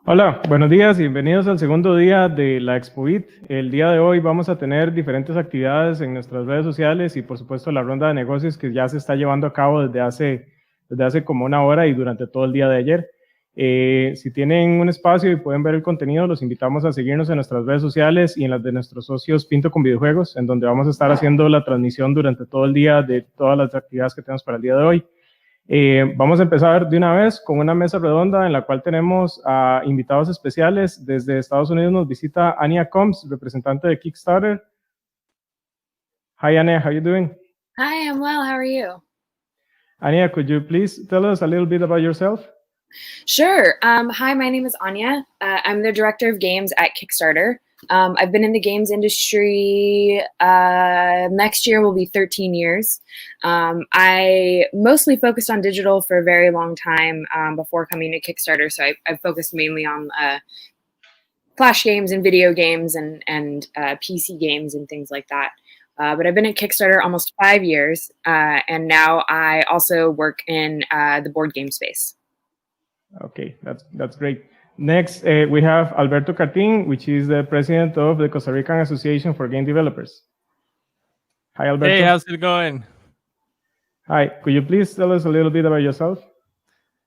Hola, buenos días y bienvenidos al segundo día de la Expo IT. El día de hoy vamos a tener diferentes actividades en nuestras redes sociales y por supuesto la ronda de negocios que ya se está llevando a cabo desde hace como una hora y durante todo el día de ayer. Si tienen un espacio y pueden ver el contenido, los invitamos a seguirnos en nuestras redes sociales y en las de nuestros socios Pinto con Videojuegos, en donde vamos a estar haciendo la transmisión durante todo el día de todas las actividades que tenemos para el día de hoy. Vamos a empezar de una vez con una mesa redonda en la cual tenemos a invitados especiales. Desde Estados Unidos nos visita Anya Combs, representante de Kickstarter. Hi, Anya, how are you doing? Hi, I'm well. How are you? Anya, could you please tell us a little bit about yourself? Sure. Hi, my name is Anya. I'm the director of games at Kickstarter. I've been in the games industry, next year will be 13 years. I mostly focused on digital for a very long time before coming to Kickstarter, so I've focused mainly on Flash games and video games and PC games and things like that. But I've been at Kickstarter almost 5 years, and now I also work in the board game space. Okay, that's great. Next, we have Alberto Cartin, which is the president of the Costa Rican Association for Game Developers. Hi, Alberto. Hey, how's it going? Hi, could you please tell us a little bit about yourself?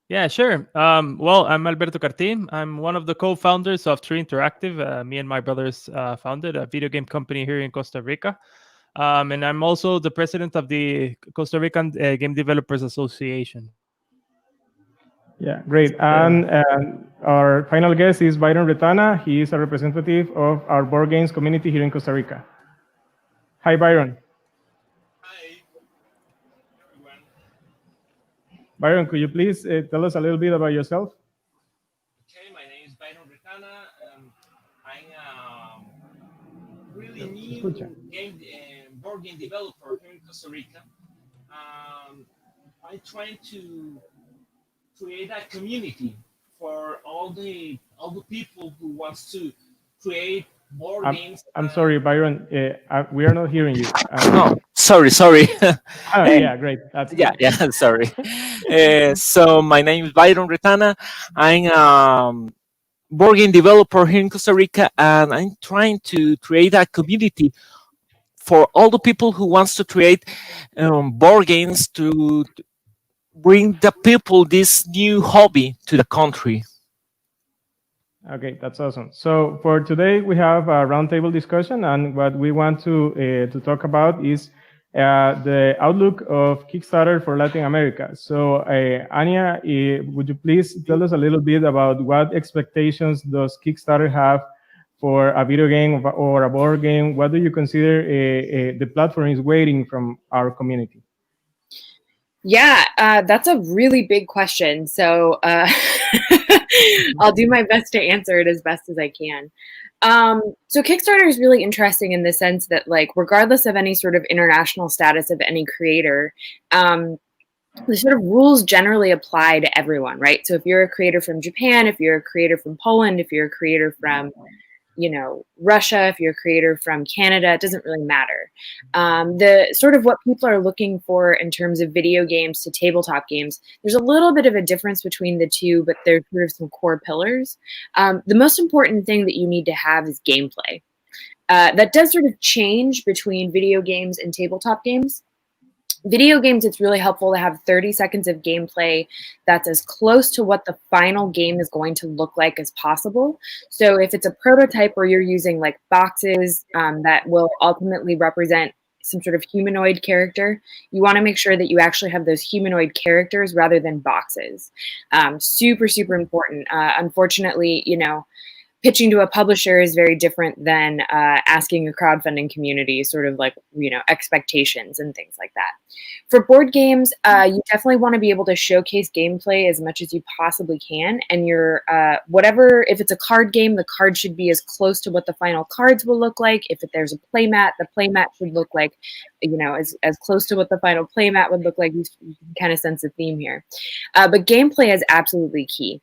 Yeah, sure. Well, I'm Alberto Cartin. I'm one of the co-founders of Tree Interactive. Me and my brothers founded a video game company here in Costa Rica. And I'm also the president of the Costa Rican Game Developers Association. Yeah, great. And our final guest is Byron Retana. He is a representative of our board games community here in Costa Rica. Hi, Byron. Hi, everyone. Byron, could you please tell us a little bit about yourself? Okay, my name is Byron Retana. I'm a really new board game developer here in Costa Rica. I'm trying to create a community for all the people who wants to create board games. I'm sorry, Byron. We are not hearing you. No, sorry. Yeah, great. That's yeah, sorry. So my name is Byron Retana. I'm a board game developer here in Costa Rica, and I'm trying to create a community for all the people who wants to create board games to bring the people this new hobby to the country. Okay, that's awesome. So for today, we have a roundtable discussion, and what we want to talk about is the outlook of Kickstarter for Latin America. So Anya, would you please tell us a little bit about what expectations does Kickstarter have for a video game or a board game? What do you consider the platform is waiting from our community? Yeah, that's a really big question. So I'll do my best to answer it as best as I can. So Kickstarter is really interesting in the sense that, like, regardless of any sort of international status of any creator, the sort of rules generally apply to everyone, right? So if you're a creator from Japan, if you're a creator from Poland, if you're a creator from Russia, if you're a creator from Canada, it doesn't really matter. The sort of what people are looking for in terms of video games to tabletop games, there's a little bit of a difference between the two, but there's sort of some core pillars. The most important thing that you need to have is gameplay. That does sort of change between video games and tabletop games. Video games, it's really helpful to have 30 seconds of gameplay that's as close to what the final game is going to look like as possible. So if it's a prototype where you're using like boxes that will ultimately represent some sort of humanoid character, you want to make sure that you actually have those humanoid characters rather than boxes. Super, super important. Unfortunately, pitching to a publisher is very different than asking a crowdfunding community sort of like, expectations and things like that. For board games, you definitely want to be able to showcase gameplay as much as you possibly can. And if it's a card game, the card should be as close to what the final cards will look like. If there's a playmat, the playmat should look like, as close to what the final playmat would look like. You can kind of sense the theme here. But gameplay is absolutely key.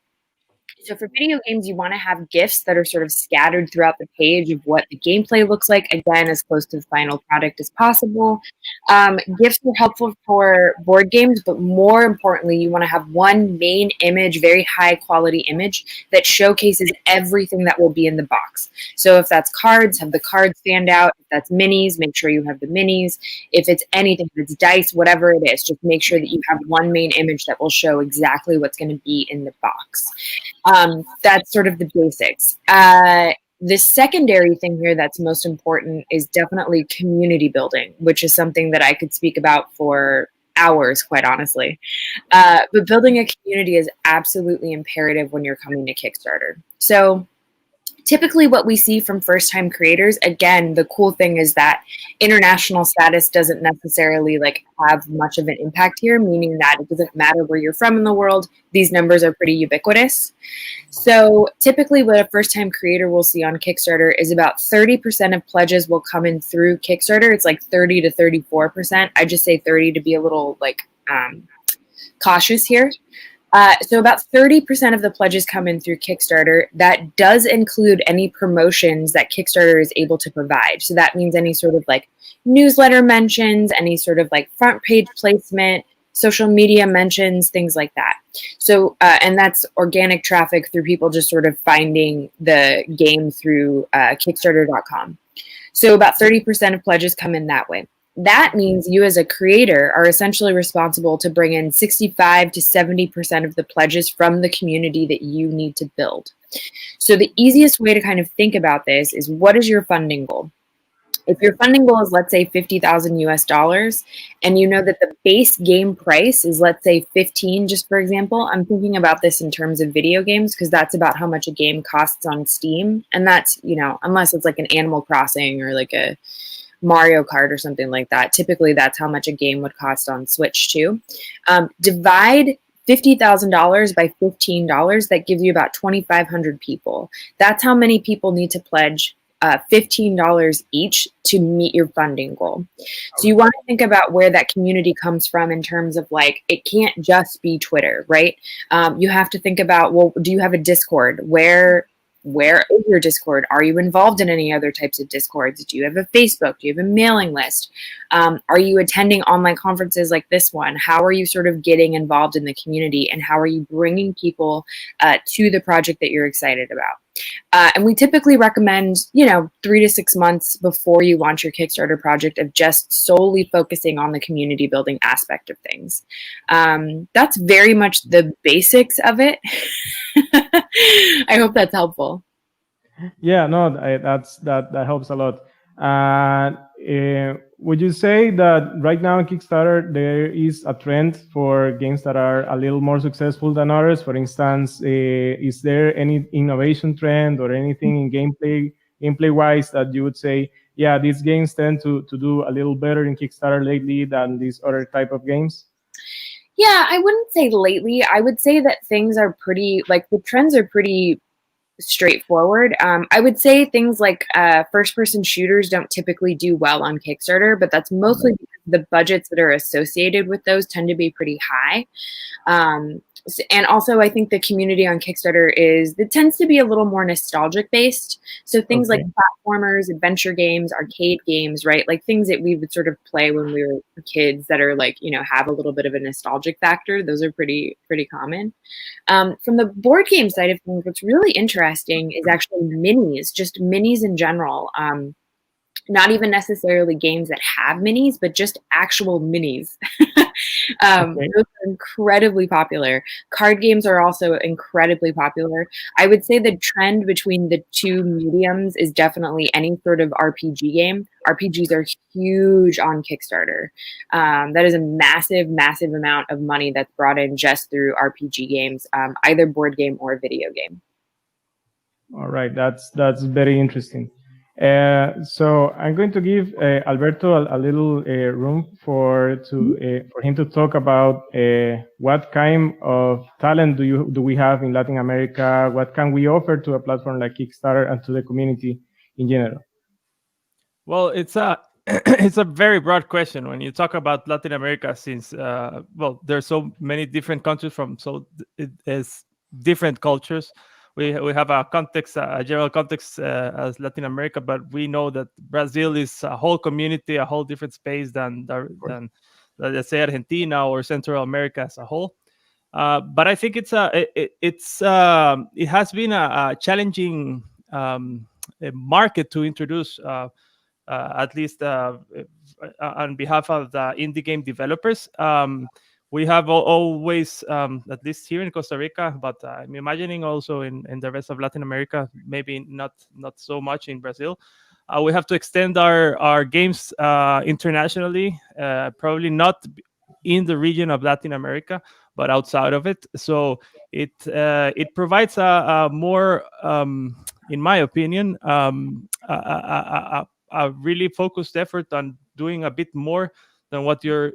So for video games, you want to have GIFs that are sort of scattered throughout the page of what the gameplay looks like, again, as close to the final product as possible. GIFs are helpful for board games, but more importantly, you want to have one main image, very high quality image that showcases everything that will be in the box. So if that's cards, have the cards stand out. If that's minis, make sure you have the minis. If it's anything, if it's dice, whatever it is, just make sure that you have one main image that will show exactly what's going to be in the box. That's sort of the basics. The secondary thing here that's most important is definitely community building, which is something that I could speak about for hours, quite honestly. But building a community is absolutely imperative when you're coming to Kickstarter. So typically what we see from first-time creators, again, the cool thing is that international status doesn't necessarily like have much of an impact here, meaning that it doesn't matter where you're from in the world. These numbers are pretty ubiquitous. So typically what a first-time creator will see on Kickstarter is about 30% of pledges will come in through Kickstarter. It's like 30 to 34%. I just say 30 to be a little like cautious here. So about 30% of the pledges come in through Kickstarter. That does include any promotions that Kickstarter is able to provide. So that means any sort of like newsletter mentions, any sort of like front page placement, social media mentions, things like that. So, and that's organic traffic through people just sort of finding the game through Kickstarter.com. So about 30% of pledges come in that way. That means you as a creator are essentially responsible to bring in 65 to 70% of the pledges from the community that you need to build. So the easiest way to kind of think about this is, what is your funding goal? If your funding goal is, let's say, $50,000 US, and you know that the base game price is, let's say, 15, just for example, I'm thinking about this in terms of video games because that's about how much a game costs on Steam. And that's, you know, unless it's like an Animal Crossing or like a Mario Kart or something like that. Typically, that's how much a game would cost on Switch too. Divide $50,000 by $15. That gives you about 2,500 people. That's how many people need to pledge $15 each to meet your funding goal. So you want to think about where that community comes from in terms of like, it can't just be Twitter, right? You have to think about, well, do you have a Discord? Where is your Discord? Are you involved in any other types of Discords? Do you have a Facebook? Do you have a mailing list? Are you attending online conferences like this one? How are you sort of getting involved in the community, and how are you bringing people to the project that you're excited about? And we typically recommend, 3 to 6 months before you launch your Kickstarter project of just solely focusing on the community building aspect of things. That's very much the basics of it. I hope that's helpful. Yeah, no, that helps a lot. Would you say that right now in Kickstarter there is a trend for games that are a little more successful than others? For instance, is there any innovation trend or anything in gameplay wise that you would say, yeah, these games tend to do a little better in Kickstarter lately than these other type of games? Yeah, I wouldn't say lately. I would say that things are pretty, like the trends are pretty straightforward. I would say things like first-person shooters don't typically do well on Kickstarter, but that's mostly because the budgets that are associated with those tend to be pretty high. And also, I think the community on Kickstarter tends to be a little more nostalgic based. So things like platformers, adventure games, arcade games, right? Like things that we would sort of play when we were kids that are like, have a little bit of a nostalgic factor. Those are pretty common. From the board game side of things, what's really interesting is actually minis, just minis in general. Not even necessarily games that have minis, but just actual minis. Those are incredibly popular. Card games are also incredibly popular. I would say the trend between the two mediums is definitely any sort of RPG game. RPGs are huge on Kickstarter. That is a massive, massive amount of money that's brought in just through RPG games, either board game or video game. All right, that's very interesting. So I'm going to give Alberto a little room for him to talk about what kind of talent do we have in Latin America? What can we offer to a platform like Kickstarter and to the community in general? Well, it's a it's a very broad question when you talk about Latin America, since there's so many different countries it is different cultures. we have a context, a general context as Latin America, but we know that Brazil is a whole community, a whole different space than let's say Argentina or Central America as a whole. But I think it has been a challenging a market to introduce, at least on behalf of the indie game developers. We have always, at least here in Costa Rica, but I'm imagining also in the rest of Latin America, maybe not so much in Brazil. We have to extend our games internationally, probably not in the region of Latin America, but outside of it. So it provides a more, in my opinion, a really focused effort on doing a bit more than what you're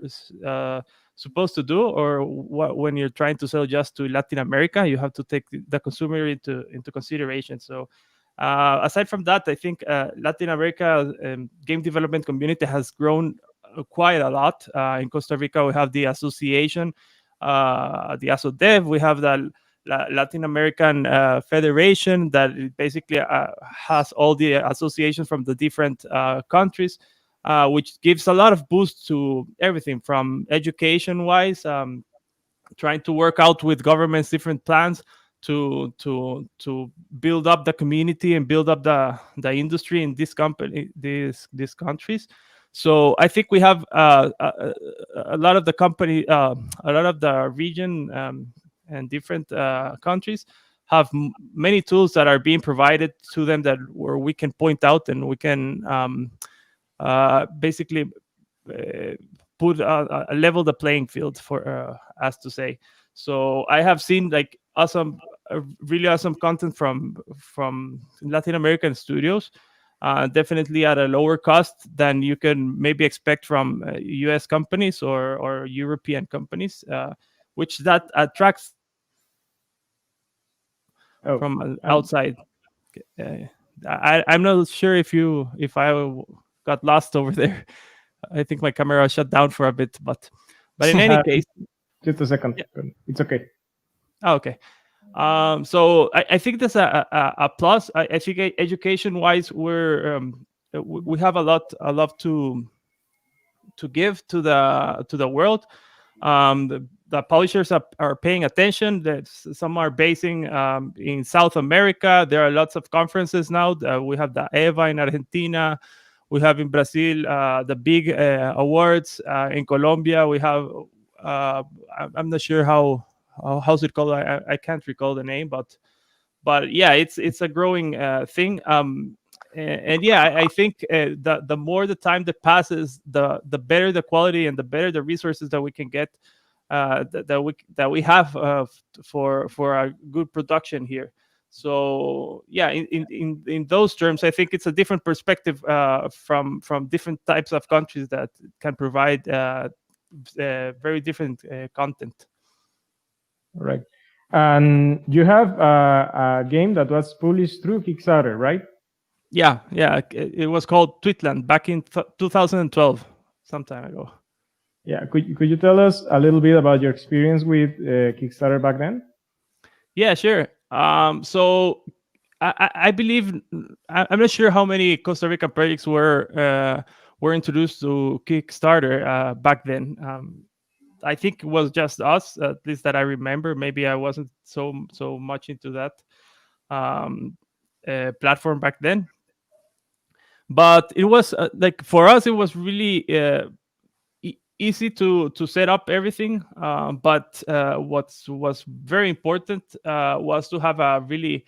supposed to do, or when you're trying to sell just to Latin America, you have to take the consumer into consideration. So aside from that, I think Latin America game development community has grown quite a lot. In Costa Rica, we have the association, the ASODEV. We have the Latin American Federation that basically has all the associations from the different countries, which gives a lot of boost to everything from education-wise, trying to work out with governments different plans to build up the community and build up the industry in these countries. So I think we have a lot of the company, a lot of the region and different countries have many tools that are being provided to them that where we can point out and we can basically put a level the playing field for us to say. So I have seen like really awesome content from Latin American studios, definitely at a lower cost than you can maybe expect from US companies or European companies, which that attracts from outside. I'm not sure if I got lost over there. I think my camera shut down for a bit, but in any case, just a second. Yeah. It's okay. Oh, okay. So I think that's a plus. I think education-wise, we have a lot to give to the world. The publishers are paying attention. That some are basing in South America. There are lots of conferences now. We have the EVA in Argentina. We have in Brazil the big awards. In Colombia, we have. I'm not sure how's it called. I can't recall the name, but yeah, it's a growing thing. And yeah, I think the more the time that passes, the better the quality and the better the resources that we can get, that we have for a good production here. So yeah, in those terms, I think it's a different perspective from different types of countries that can provide very different content. All right. And you have a game that was published through Kickstarter, right? Yeah. It was called Tweetland back in 2012, some time ago. Yeah. Could you tell us a little bit about your experience with Kickstarter back then? Yeah, sure. So I believe I'm not sure how many Costa Rican projects were introduced to Kickstarter back then. I think it was just us, at least that I remember. Maybe I wasn't so much into that platform back then. But it was like for us, it was really easy to set up everything. But what was very important was to have a really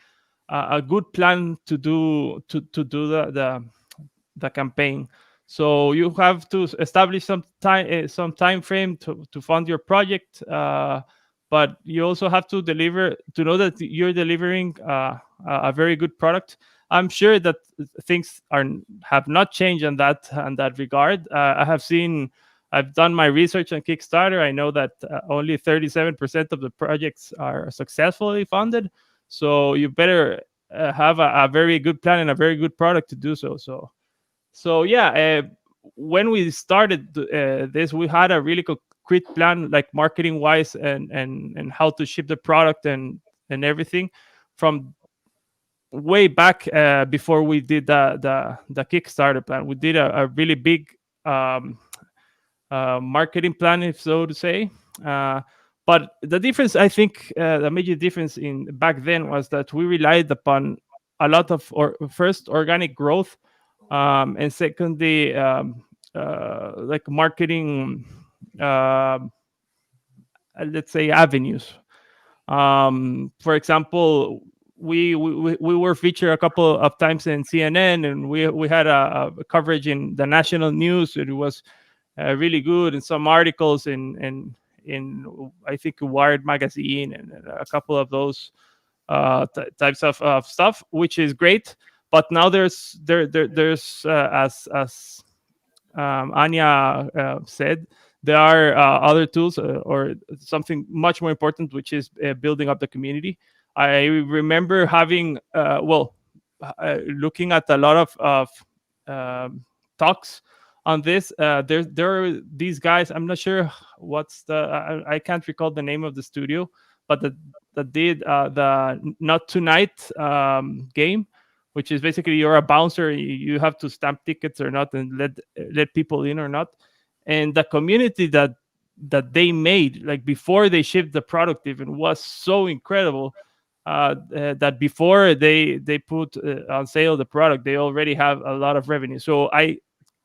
a good plan to do the campaign. So you have to establish some time frame to fund your project, but you also have to deliver to know that you're delivering a very good product. I'm sure that things have not changed in that regard. I've done my research on Kickstarter. I know that only 37% of the projects are successfully funded. So you better have a very good plan and a very good product to do so. So yeah, when we started this, we had a really concrete plan, like marketing wise and how to ship the product and everything. From way back before we did the Kickstarter plan. We did a really big marketing plan, if so to say. But the difference, I think, the major difference in back then was that we relied upon a lot of, first, organic growth, and secondly, like marketing, let's say, avenues. For example, we were featured a couple of times in CNN, and we had a coverage in the national news. It was really good, and some articles in I think Wired magazine, and a couple of those types of stuff, which is great. But now there's as Anya said, there are other tools, or something much more important, which is building up the community. I remember having looking at a lot of talks on this. There are these guys. I'm not sure what's I can't recall the name of the studio, but that did the Not Tonight game, which is basically you're a bouncer. You have to stamp tickets or not, and let people in or not. And the community that they made, like before they shipped the product, even was so incredible. That before they put on sale the product, they already have a lot of revenue. So I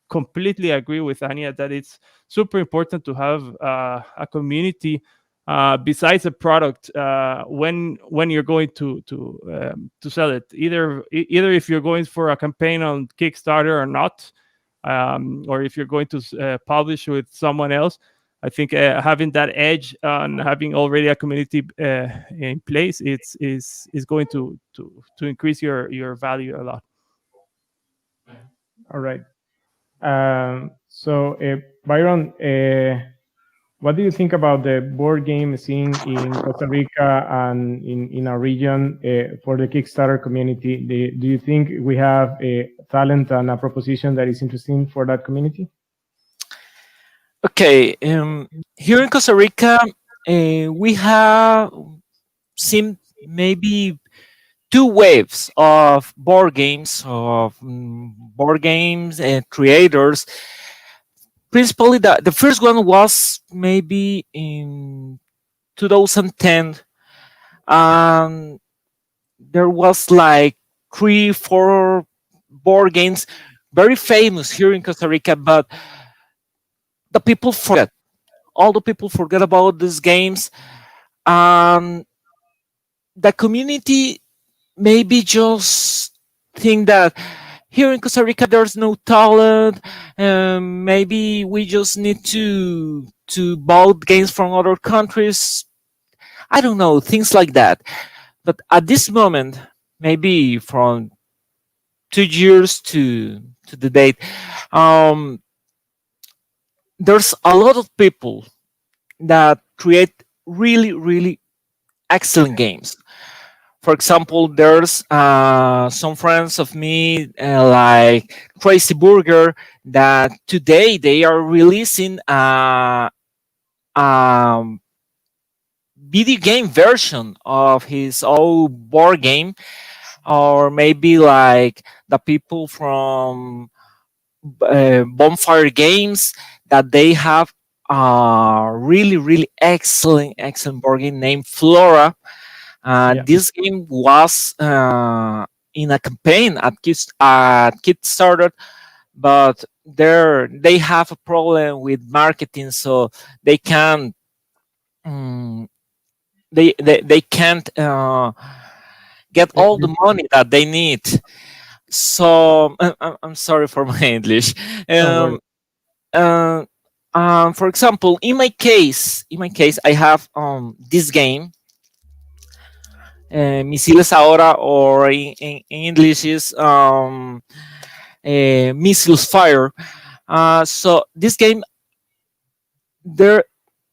completely agree with Anya that it's super important to have a community besides a product when you're going to sell it. Either if you're going for a campaign on Kickstarter or not, or if you're going to publish with someone else. I think having that edge on having already a community in place, is going to increase your value a lot. All right. So, Byron, what do you think about the board game scene in Costa Rica and in our region for the Kickstarter community? Do you think we have a talent and a proposition that is interesting for that community? Okay, here in Costa Rica, we have seen maybe two waves of board games and creators. Principally, the first one was maybe in 2010. There was like 3-4 board games very famous here in Costa Rica, but the people forget. All the people forget about these games. The community maybe just think that here in Costa Rica there's no talent. Maybe we just need to buy games from other countries. I don't know, things like that. But at this moment, maybe from 2 years to the date, there's a lot of people that create really, really excellent games. For example, there's some friends of me like Crazy Burger that today they are releasing a video game version of his own board game. Or maybe like the people from Bonfire Games that they have a really, really excellent board game named Flora. This game was in a campaign at Kickstarter, but they have a problem with marketing, so they can't they can't get all the money that they need. So I'm sorry for my English. For example, in my case, I have this game, Misiles Ahora, or in English is Missiles Fire. So this game, there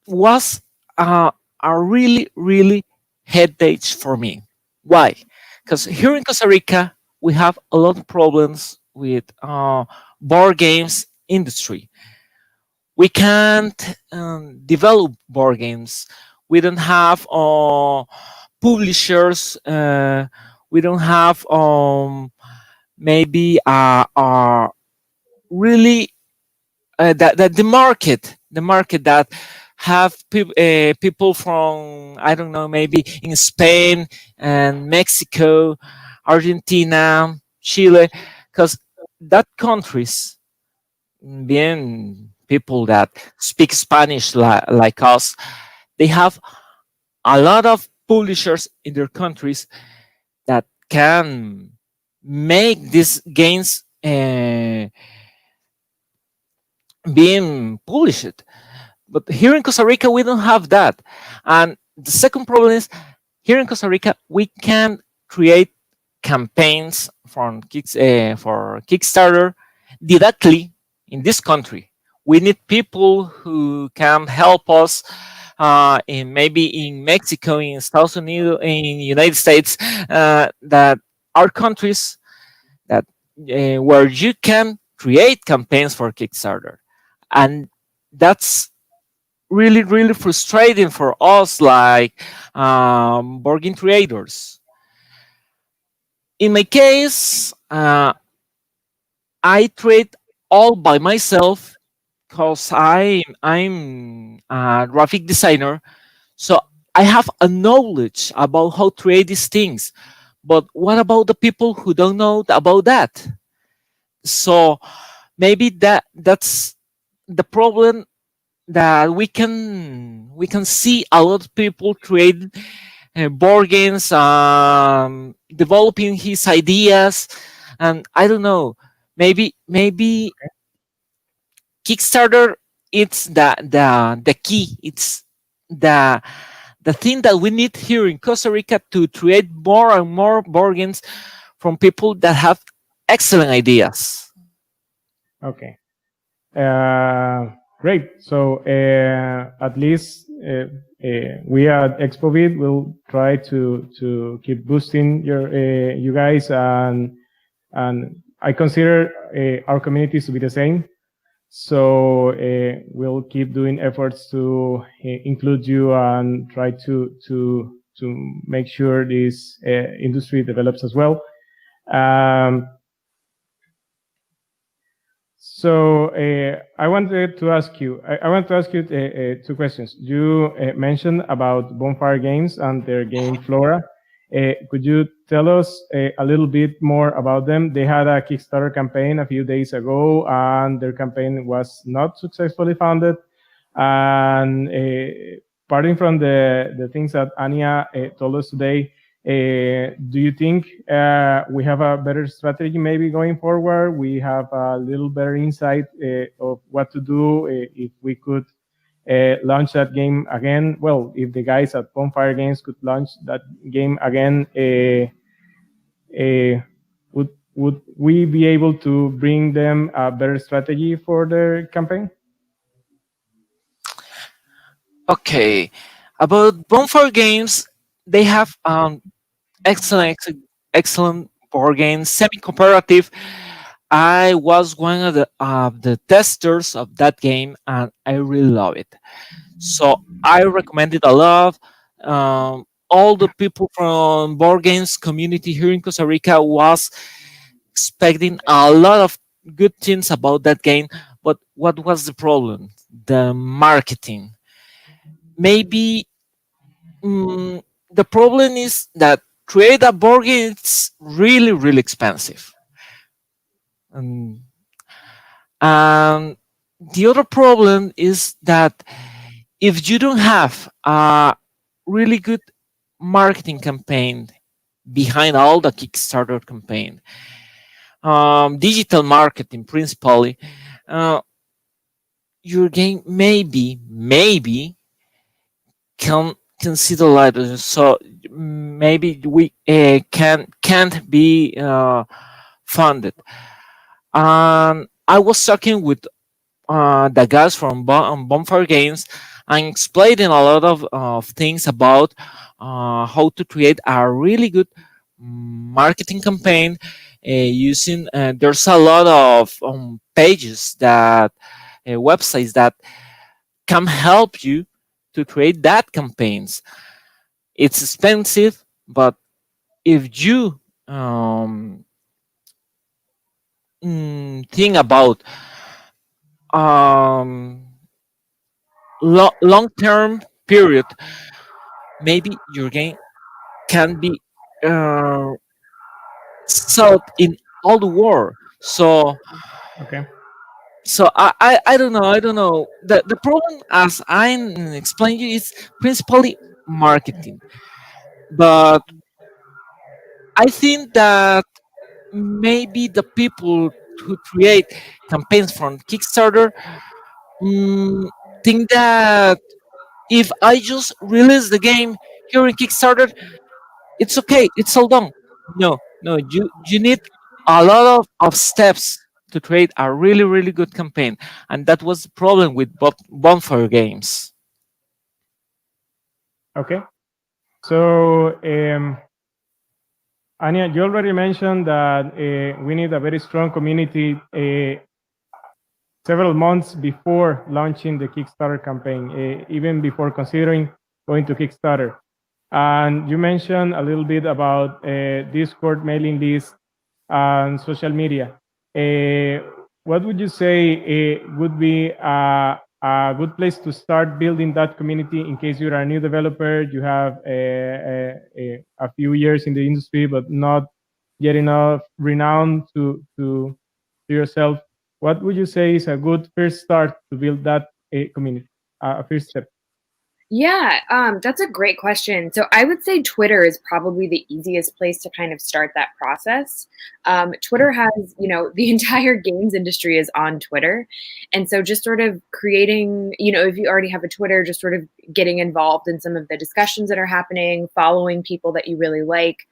was a really, really headache for me. Why? Because here in Costa Rica, we have a lot of problems with board games industry. We can't develop board games. We don't have publishers. We don't have maybe really that the market that have people from, I don't know, maybe in Spain and Mexico, Argentina, Chile, because that countries, being people that speak Spanish like us, they have a lot of publishers in their countries that can make these games being published. But here in Costa Rica, we don't have that. And the second problem is, here in Costa Rica, we can create campaigns for Kickstarter directly in this country. We need people who can help us in maybe in Mexico, in Estados Unidos, in United States, that are countries that where you can create campaigns for Kickstarter, and that's really really frustrating for us, like board game creators. In my case, I trade all by myself because I'm a graphic designer, so I have a knowledge about how to create these things. But what about the people who don't know about that? So maybe that's the problem, that we can see a lot of people create board games, developing his ideas, and I don't know, maybe Kickstarter, it's the key. It's the the thing that we need here in Costa Rica to create more and more board games from people that have excellent ideas. Okay. Great. So at least we at ExpoVid will try to keep boosting you guys, and I consider our communities to be the same. So we'll keep doing efforts to include you and try to make sure this industry develops as well. So I wanted to ask you. I want to ask you two questions. You mentioned about Bonfire Games and their game Flora. Could you tell us a little bit more about them? They had a Kickstarter campaign a few days ago, and their campaign was not successfully funded. And parting from the things that Anya told us today, do you think we have a better strategy maybe going forward? We have a little better insight of what to do if we could launch that game again? Well, if the guys at Bonfire Games could launch that game again, would we be able to bring them a better strategy for their campaign? Okay, about Bonfire Games, they have excellent, excellent board games, semi-cooperative. I was one of the testers of that game, and I really love it. So I recommend it a lot. All the people from board games community here in Costa Rica was expecting a lot of good things about that game. But what was the problem? The marketing. Maybe the problem is that create a board game is really really expensive. Um, and the other problem is that if you don't have a really good marketing campaign behind all the Kickstarter campaign, digital marketing principally, uh, your game maybe can see the light. So maybe we can't be funded. And I was talking with the guys from Bonfire Games and explaining a lot of things about how to create a really good marketing campaign using. There's a lot of pages that websites that can help you to create that campaigns. It's expensive, but if you um, thing about um, long-term period, maybe your game can be uh, sold in all the world. So Okay. I don't know. I don't know. The problem, as I explained you, is principally marketing. But I think that maybe the people who create campaigns from Kickstarter mm, think that if I just release the game here in Kickstarter, it's okay, it's all done. No, no, you need a lot of steps to create a really, really good campaign. And that was the problem with bonfire games. Okay. So, Anya, you already mentioned that we need a very strong community several months before launching the Kickstarter campaign, even before considering going to Kickstarter. And you mentioned a little bit about Discord mailing lists and social media. What would you say would be a good place to start building that community in case you're a new developer, you have a few years in the industry, but not yet enough renowned to yourself? What would you say is a good first start to build that community, a first step? Yeah, that's a great question. So I would say Twitter is probably the easiest place to kind of start that process. Twitter has, the entire games industry is on Twitter. And so just sort of creating, if you already have a Twitter, just sort of getting involved in some of the discussions that are happening, following people that you really like,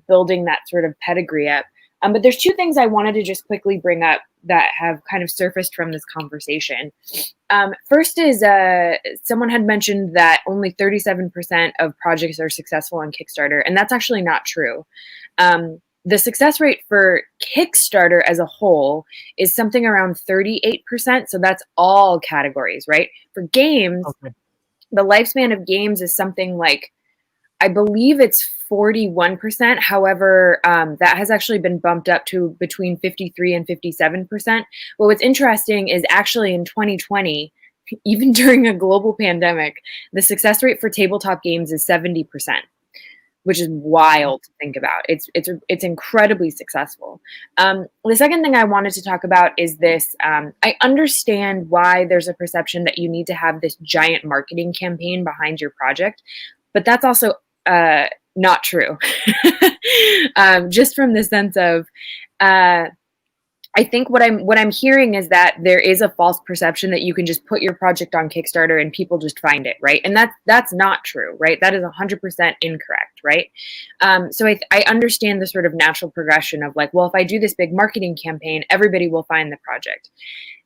building that sort of pedigree up. But there's two things I wanted to just quickly bring up that have kind of surfaced from this conversation. First is someone had mentioned that only 37% of projects are successful on Kickstarter, and that's actually not true. The success rate for Kickstarter as a whole is something around 38%, so that's all categories, right? For games, Okay. the lifespan of games is something like, I believe it's 41%. However, that has actually been bumped up to between 53 and 57%. But what's interesting is actually in 2020, even during a global pandemic, the success rate for tabletop games is 70%, which is wild to think about. It's incredibly successful. The second thing I wanted to talk about is this. I understand why there's a perception that you need to have this giant marketing campaign behind your project, but that's also not true. Just from the sense of, I think what I'm hearing is that there is a false perception that you can just put your project on Kickstarter and people just find it, right? And that's not true, right? That is 100% incorrect, right? So I understand the sort of natural progression of like, well, if I do this big marketing campaign, everybody will find the project.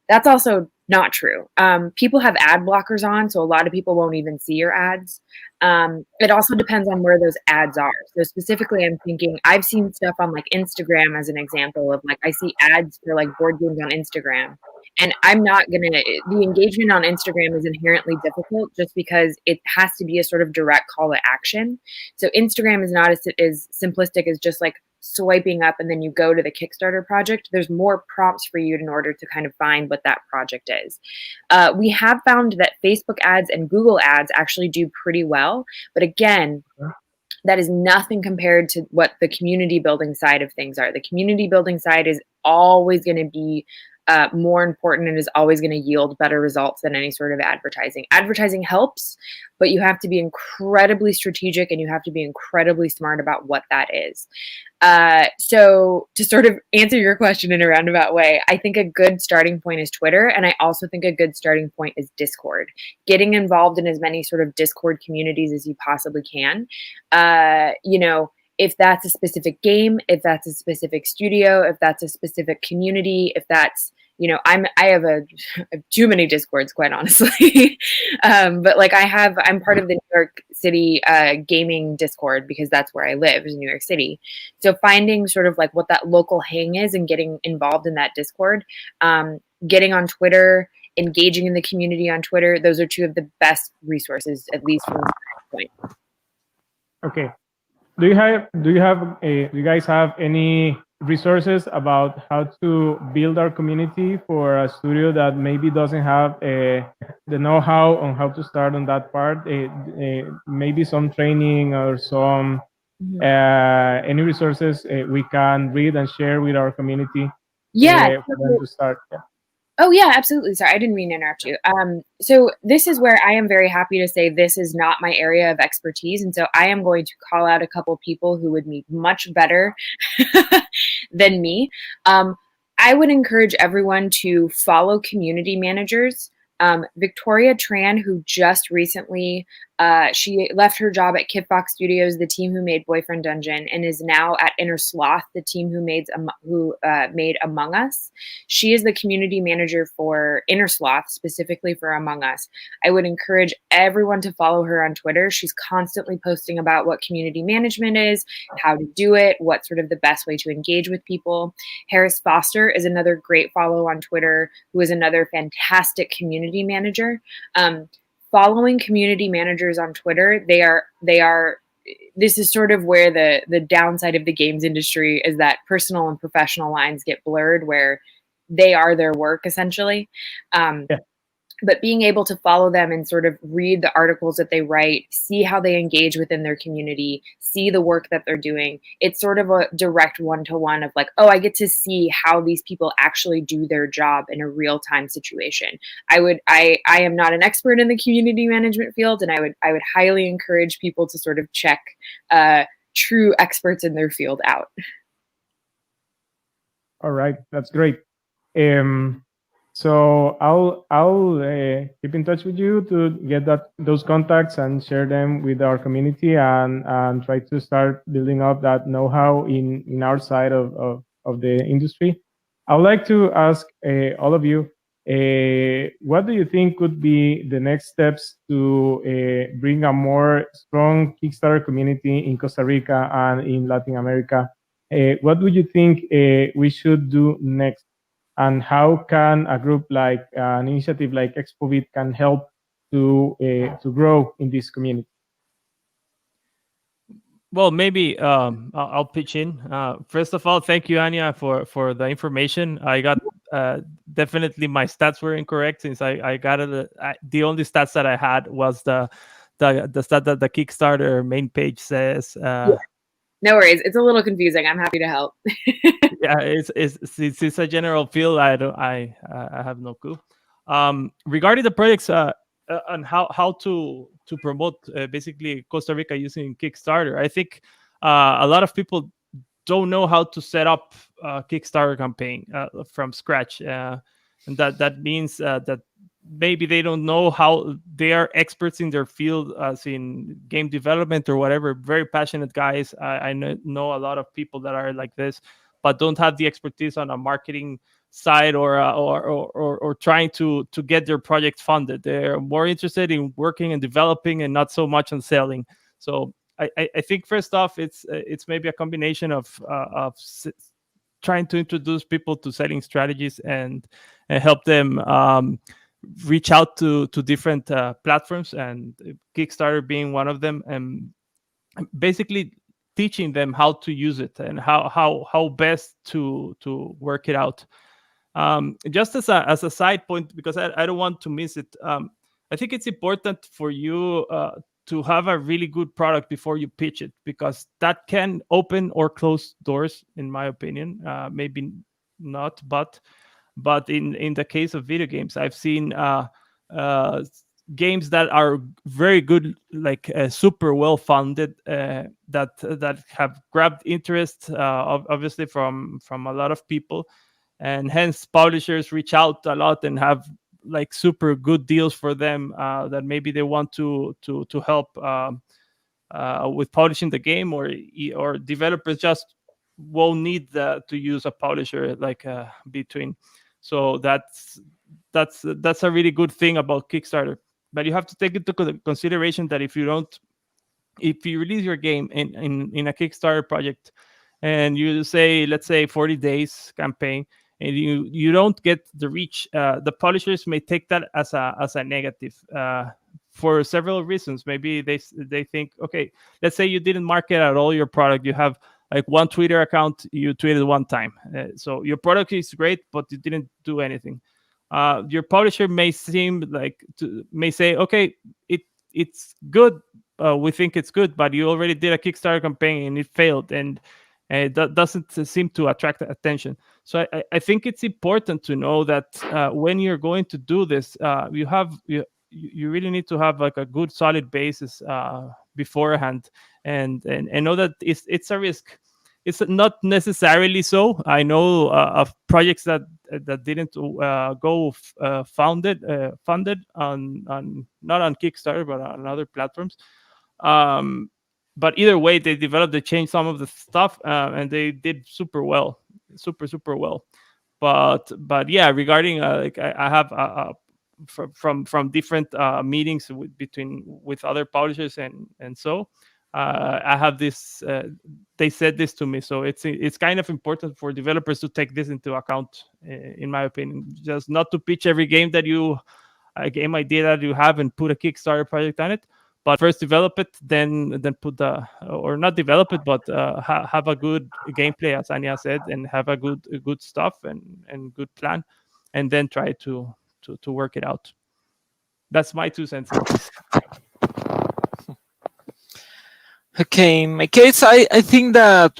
That's also not true. People have ad blockers on, so a lot of people won't even see your ads. It also depends on where those ads are. So specifically, I'm thinking I've seen stuff on like Instagram as an example of like I see ads for like board games on Instagram, and I'm not gonna. The engagement on Instagram is inherently difficult just because it has to be a sort of direct call to action. So Instagram is not as simplistic as just like swiping up and then you go to the Kickstarter project. There's more prompts for you in order to kind of find what that project is. We have found that Facebook ads and Google ads actually do pretty well. But again, that is nothing compared to what the community building side of things are. The community building side is always going to be more important and is always going to yield better results than any sort of advertising. Advertising helps, but you have to be incredibly strategic and you have to be incredibly smart about what that is. So to sort of answer your question in a roundabout way, I think a good starting point is Twitter. And I also think a good starting point is Discord. Getting involved in as many sort of Discord communities as you possibly can. If that's a specific game, if that's a specific studio, if that's a specific community, if that's, I have too many Discords, quite honestly. But like I'm part of the New York City gaming Discord because that's where I live, is New York City. So finding sort of like what that local hang is and getting involved in that Discord, getting on Twitter, engaging in the community on Twitter, those are two of the best resources, at least from this point. Okay. do you guys have any resources about how to build our community for a studio that maybe doesn't have the know-how on how to start on that part? Maybe some training or some any resources we can read and share with our community Yeah. for them to start. Yeah. Oh yeah, absolutely. Sorry, I didn't mean to interrupt you. So this is where I am very happy to say this is not my area of expertise, and so I am going to call out a couple people who would be much better than me. I would encourage everyone to follow community managers. Victoria Tran, who just recently she left her job at Kitbox Studios, the team who made Boyfriend Dungeon, and is now at Inner Sloth, the team who made Among Us. She is the community manager for Inner Sloth, specifically for Among Us. I would encourage everyone to follow her on Twitter. She's constantly posting about what community management is, how to do it, what's sort of the best way to engage with people. Harris Foster is another great follow on Twitter, who is another fantastic community manager. Following community managers on Twitter, they are this is sort of where the downside of the games industry is that personal and professional lines get blurred, where they are their work essentially. But being able to follow them and sort of read the articles that they write, see how they engage within their community, see the work that they're doing, it's sort of a direct one-to-one of like, oh, I get to see how these people actually do their job in a real-time situation. I am not an expert in the community management field, and I would highly encourage people to sort of check true experts in their field out. All right, that's great. So I'll keep in touch with you to get those contacts and share them with our community and try to start building up that know-how in our side of the industry. I would like to ask all of you, what do you think could be the next steps to bring a more strong Kickstarter community in Costa Rica and in Latin America? What would you think we should do next? And how can a group like an initiative like ExpoVid can help to grow in this community? Well, maybe I'll pitch in. First of all, thank you, Anya, for the information. I got definitely my stats were incorrect, since I got it. The only stats that I had was the stat that the Kickstarter main page says. Yeah. No worries, it's a little confusing. I'm happy to help. Yeah, it's a general feel. I have no clue. Regarding the projects and how to promote basically Costa Rica using Kickstarter, I think a lot of people don't know how to set up a Kickstarter campaign from scratch, and that means that maybe they don't know how they are experts in their field, as in game development or whatever. Very passionate guys. I know a lot of people that are like this, but don't have the expertise on a marketing side or trying to get their project funded. They're more interested in working and developing and not so much on selling. So I think first off, it's maybe a combination of trying to introduce people to selling strategies and help them reach out to different platforms, and Kickstarter being one of them, and basically teaching them how to use it and how best to work it out. Just as a side point, because I don't want to miss it, I think it's important for you to have a really good product before you pitch it, because that can open or close doors, in my opinion. Maybe not, but in the case of video games, I've seen games that are very good, like super well funded, that have grabbed interest, obviously from a lot of people, and hence publishers reach out a lot and have like super good deals for them, that maybe they want to help with publishing the game, or developers just won't need to use a publisher like between. So that's a really good thing about Kickstarter. But you have to take into consideration that if you release your game in a Kickstarter project, and you say, let's say 40 days campaign, and you don't get the reach, the publishers may take that as a negative for several reasons. Maybe they think, okay, let's say you didn't market at all your product. You have like one Twitter account, you tweeted one time. So your product is great, but you didn't do anything. Your publisher may may say, okay, it's good. We think it's good, but you already did a Kickstarter campaign and it failed, and that doesn't seem to attract attention. So I think it's important to know that when you're going to do this, you really need to have like a good solid basis beforehand, and know that it's a risk. It's not necessarily so. I know of projects that didn't go funded on not on Kickstarter but on other platforms. But either way, they changed some of the stuff, and they did super well, super well. But yeah, regarding like I have from different meetings with other publishers and so I have this. They said this to me, so it's kind of important for developers to take this into account, in my opinion. Just not to pitch every game a game idea that you have and put a Kickstarter project on it, but first develop it, then put or not develop it, but have a good gameplay, as Anya said, and have a good stuff and good plan, and then try to work it out. That's my 2 cents on this. Okay, in my case, I think that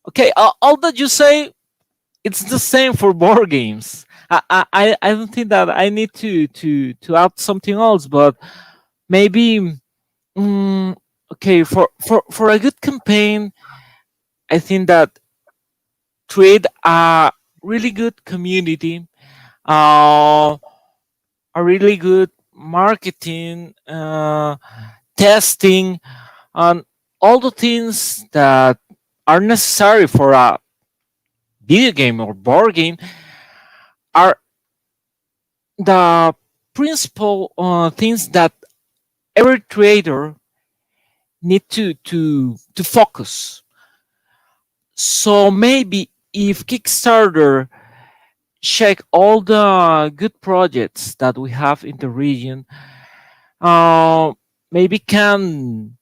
okay, all that you say, it's the same for board games. I don't think that I need to add something else, but maybe okay, for a good campaign, I think that create a really good community, a really good marketing, testing, and all the things that are necessary for a video game or board game are the principal things that every creator need to focus. So maybe if Kickstarter check all the good projects that we have in the region, maybe can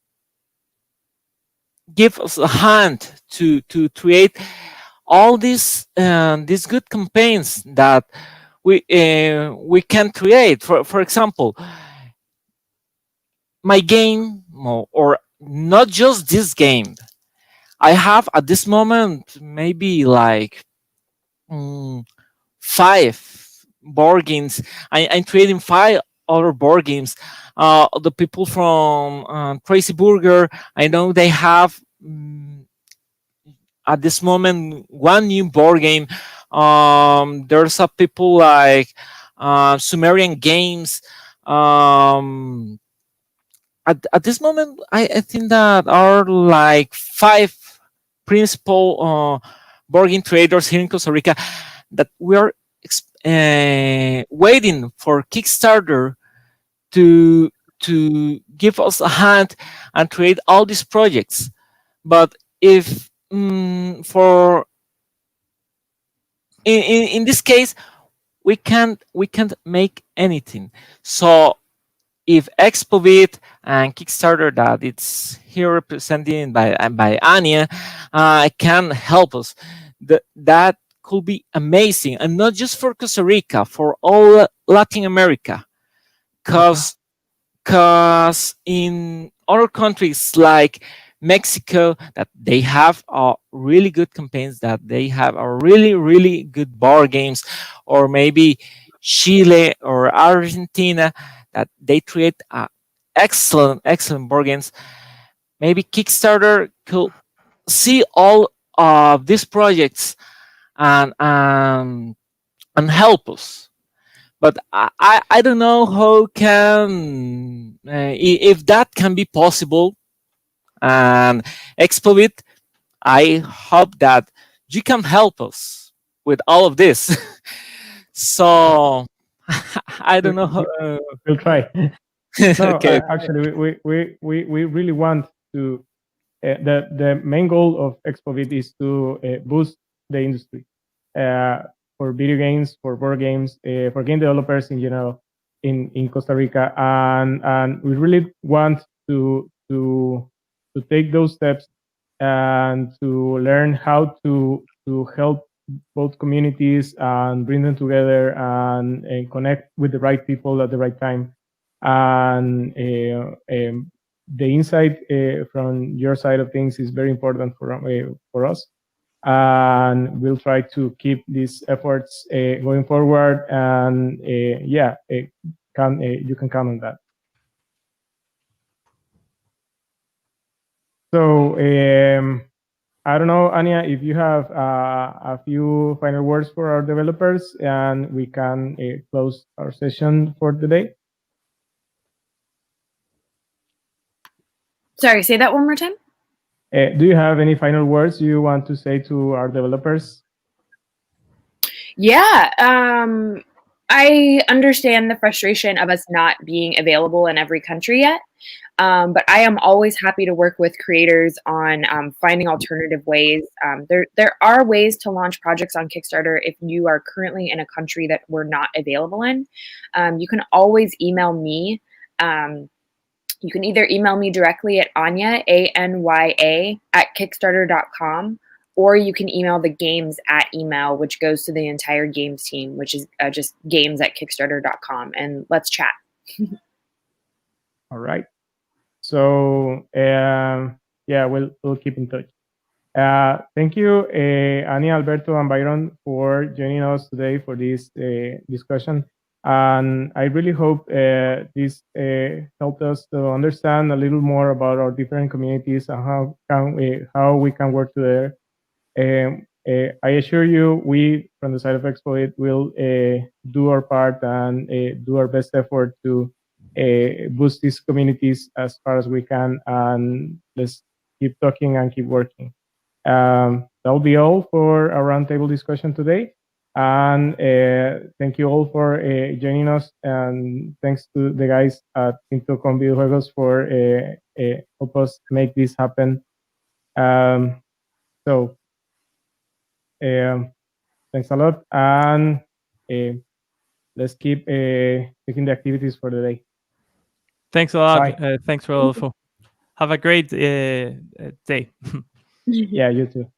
give us a hand to create all these good campaigns that we can create. For example, my game, or not just this game, I have at this moment maybe like 5 board games. I'm creating 5 other board games. The people from Crazy Burger, I know they have at this moment 1 new board game. There's a people like Sumerian Games. At this moment, I think that are like 5 principal board game traders here in Costa Rica that we are waiting for Kickstarter to give us a hand and create all these projects. But if for in this case we can't make anything. So if Expovit and Kickstarter, that it's here represented by Anya, can help us, that could be amazing, and not just for Costa Rica, for all Latin America, because in other countries like Mexico, that they have really good campaigns, that they have a really good board games, or maybe Chile or Argentina, that they create excellent board games. Maybe Kickstarter could see all of these projects and help us. But I don't know how can if that can be possible. And Expovit, I hope that you can help us with all of this. So I don't know how. We'll try. No, Okay. actually, we really want to. The main goal of Expovit is to boost the industry for video games, for board games, for game developers in general. in Costa Rica, and we really want to take those steps and to learn how to help both communities and bring them together and connect with the right people at the right time. And the insight from your side of things is very important for us. And we'll try to keep these efforts going forward. And yeah, you can count on that. So I don't know, Anya, if you have a few final words for our developers, and we can close our session for today. Sorry, say that one more time. Do you have any final words you want to say to our developers? Yeah, I understand the frustration of us not being available in every country yet, but I am always happy to work with creators on finding alternative ways. There are ways to launch projects on Kickstarter if you are currently in a country that we're not available in. You can always email me. You can either email me directly at Anya, ANYA, @kickstarter.com, or you can email the games at email, which goes to the entire games team, which is just games@kickstarter.com, and let's chat. All right. So yeah, we'll keep in touch. Thank you, Annie, Alberto, and Byron, for joining us today for this discussion. And I really hope this helped us to understand a little more about our different communities and how we can work together. I assure you, we from the side of Expo will do our part and do our best effort to boost these communities as far as we can, and let's keep talking and keep working. That'll be all for our roundtable discussion today. And thank you all for joining us. And thanks to the guys at Quinto.com Videojuegos for help us make this happen. So thanks a lot. And let's keep taking the activities for the day. Thanks a lot. Thanks, Rodolfo. Have a great day. Yeah, you too.